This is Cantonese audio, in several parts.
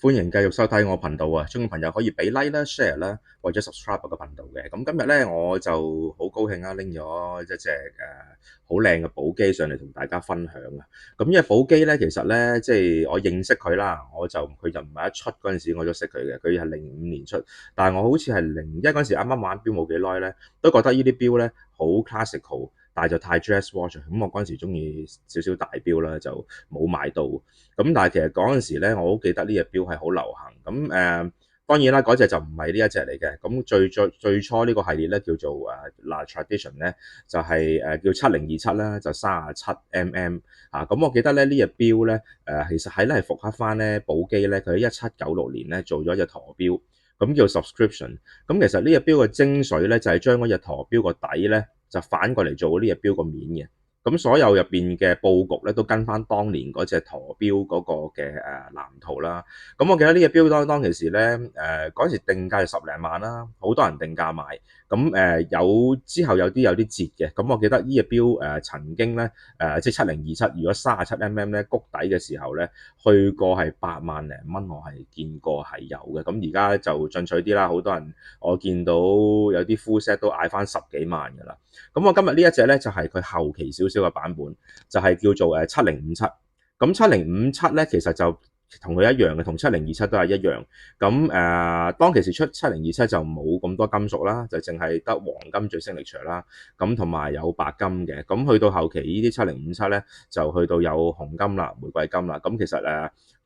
歡迎繼續收睇我頻道啊！中意朋友可以俾 like 啦、share 啦，或者 subscribe 我個頻道嘅。咁今日咧我就好高興啊，拎咗一隻好靚嘅寶機上嚟同大家分享啊！咁呢隻寶機咧，其實咧即係我認識佢啦，佢就唔係一出嗰陣時我都識佢嘅，佢係05年出，但係我好似係01嗰陣時啱啱玩錶冇幾耐咧，都覺得呢啲錶咧好 classical。但係就太 dress watch，咁我嗰陣時中意少少大錶啦，就冇買到。咁但係其實嗰陣時咧，我好記得呢隻錶係好流行。咁當然啦，嗰隻就唔係呢一隻嚟嘅。咁最初呢個系列咧叫做La Tradition 咧，就係叫7027啦，就37mm 嚇。咁我記得咧呢隻錶咧其實係復刻翻咧寶璣咧，佢喺1796年咧做咗一隻駝錶，咁叫 subscription。咁其實呢隻錶嘅精髓咧就係將嗰隻駝錶個底咧，就反過嚟做呢隻錶個面嘅，咁所有入邊嘅佈局咧都跟翻當年嗰隻駝錶嗰個嘅藍圖啦。咁我記得呢隻錶當其時咧，嗰陣時定價係10零萬啦，好多人定價買。咁之後有啲折嘅。咁我記得呢隻錶曾經咧即係7027，如果37mm咧谷底嘅時候咧，去過係8萬零蚊，我係見過係有嘅。咁而家就進取啲啦，好多人我見到有啲 full set 都嗌翻10幾萬㗎啦。咁我今日呢一隻咧就係佢後期少少嘅版本，就係叫做7057。咁7057咧其實就同佢一樣嘅，同7027都係一樣。咁當其時出7027就冇咁多金屬啦，就淨係得黃金最 signature 啦。咁同埋有白金嘅。咁去到後期呢啲7057咧就去到有紅金啦、玫瑰金啦。咁其實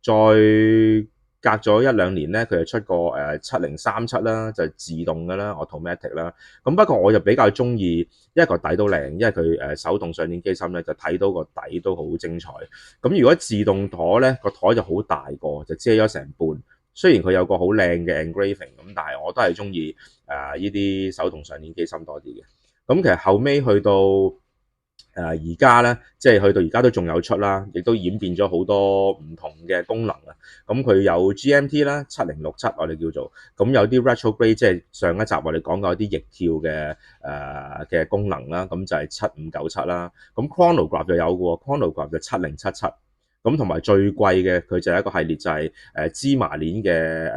再隔咗1、2年咧，佢就出過7037啦，就自動嘅啦 automatic 啦。咁不過我就比較中意，因為個底都靚，因為佢手動上鏈機芯咧，就睇到個底都好精彩。咁如果自動舵咧，個舵就好大個，就遮咗成半。雖然佢有個好靚嘅 engraving，咁但係我都係中意呢啲手動上鏈機芯多啲嘅。咁其實後尾去到而家咧，即係去到而家都仲有出啦，亦都演變咗好多唔同嘅功能啊。咁佢有 GMT 啦，7067我哋叫做，咁有啲 retrograde，即係上一集我哋講過有啲逆跳嘅功能啦，咁就係7597啦。咁 chronograph 就有嘅喎，chronograph 就7077。咁同埋最貴嘅佢就係一個系列，就係芝麻鏈嘅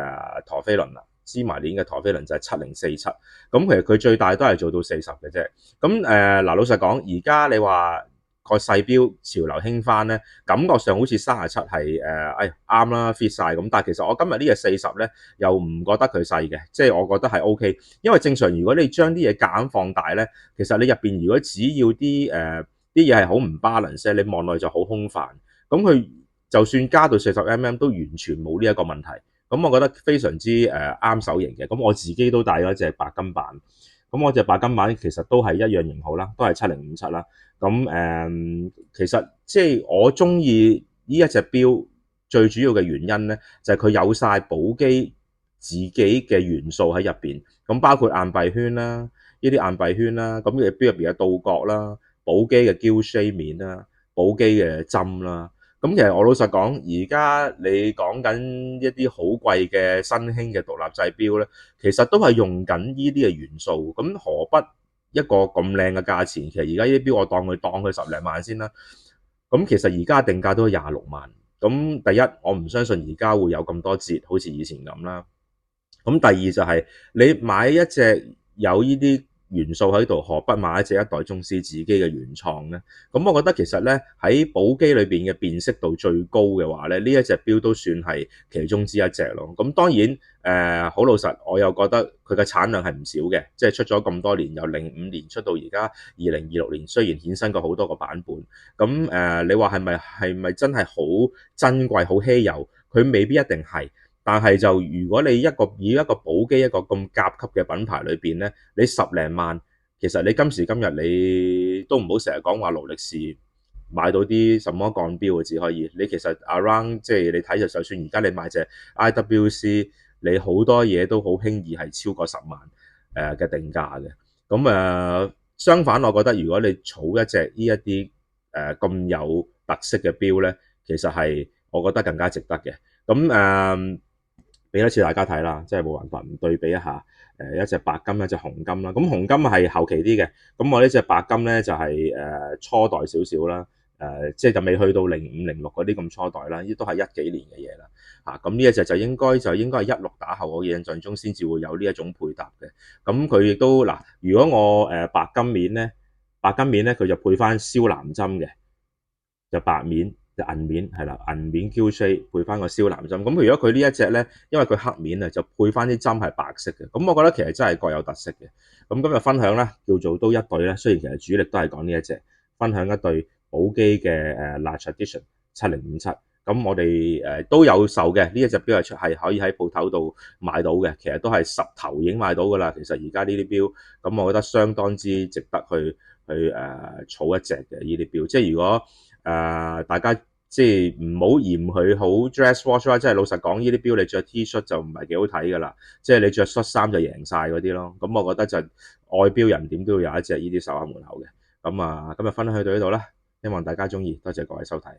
陀飛輪啦。芝麻鏈嘅陀飛輪就係7047。咁其實佢最大都係做到40嘅啫。咁老實講，而家你話個細錶潮流興翻咧，感覺上好似37係啱啦 fit 晒咁。但係其實我今日呢隻40咧，又唔覺得佢細嘅，即係我覺得係 OK。因為正常如果你將啲嘢夾硬放大咧，其實你入邊如果只要啲嘢係好唔 balance，你望落去就好空泛。咁佢就算加到40mm都完全冇呢一個問題。咁我覺得非常之啱手型嘅。咁我自己都帶咗隻白金版。咁我隻白金版其實都係一樣型號啦，都係7057啦。咁其實即係我中意呢一隻錶最主要嘅原因咧，就係佢有晒寶璣自己嘅元素喺入邊。咁包括硬幣圈啦，呢啲硬幣圈啦，咁嘅錶入邊嘅倒角啦，寶璣嘅 gill shape 面啦，寶璣嘅針啦。咁其實我老實講，而家你講緊一啲好貴嘅新興嘅獨立製錶咧，其實都係用緊呢啲嘅元素。咁何不一個咁靚嘅價錢？其實而家呢啲錶我當佢10零萬先啦。咁其實而家定價都26萬。咁第一，我唔相信而家會有咁多折，好似以前咁啦。咁第二就係你買一隻有呢啲元素喺度，何不買一隻一代宗師自己嘅原創呢？咁我覺得其實咧喺寶璣裏邊嘅辨識度最高嘅話咧，呢一隻錶都算係其中之一隻咯。咁當然好老實，我又覺得佢嘅產量係唔少嘅，即係出咗咁多年，由05年出到而家2026年，雖然衍生過好多個版本。咁你話係咪真係好珍貴、好稀有？佢未必一定係。但係就如果你以一個寶璣一個咁甲級嘅品牌裏邊咧，你10零萬，其實你今時今日你都唔好成日講話勞力士買到啲什麼鋼錶只可以，你其實 around 即係你睇就算而家你買隻 IWC，你好多嘢都好輕易係超過10萬嘅定價嘅。咁相反，我覺得如果你儲一隻呢一啲咁有特色嘅錶咧，其實係我覺得更加值得嘅。咁俾多次大家睇啦，即係冇辦法唔對比一下一隻白金一隻紅金啦。咁紅金係後期啲嘅，咁我呢隻白金咧就係初代少少啦。即係就未去到0506嗰啲咁初代啦，呢都係10幾年嘅嘢啦。咁呢一隻就應該係16打後，我印象中先至會有呢一種配搭嘅。咁佢亦都嗱，如果我白金面咧，佢就配翻燒藍針嘅，就白面就銀面係啦，銀面 Q shade 配翻個燒藍針。咁如果佢呢一隻咧，因為佢黑面啊，就配翻啲針係白色嘅。咁我覺得其實真係各有特色嘅。咁今日分享咧叫做都一對咧，雖然其實主力都係講呢一隻，分享一對寶璣嘅La Tradition 7057。咁我哋都有售嘅，呢一隻錶係可以喺鋪頭度買到嘅，其實都係10頭已經買到㗎啦。其實而家呢啲錶，咁我覺得相當之值得去儲一隻嘅呢啲錶。即係如果大家即係唔好嫌佢好 dress watch 啦，即係老實講，呢啲錶你着 T 恤就唔係幾好睇㗎啦，即係你着恤衫就贏晒嗰啲咯。咁我覺得就愛錶人點都要有一隻呢啲守喺門口嘅。咁今日分享去到呢度啦，希望大家鍾意，多謝各位收睇。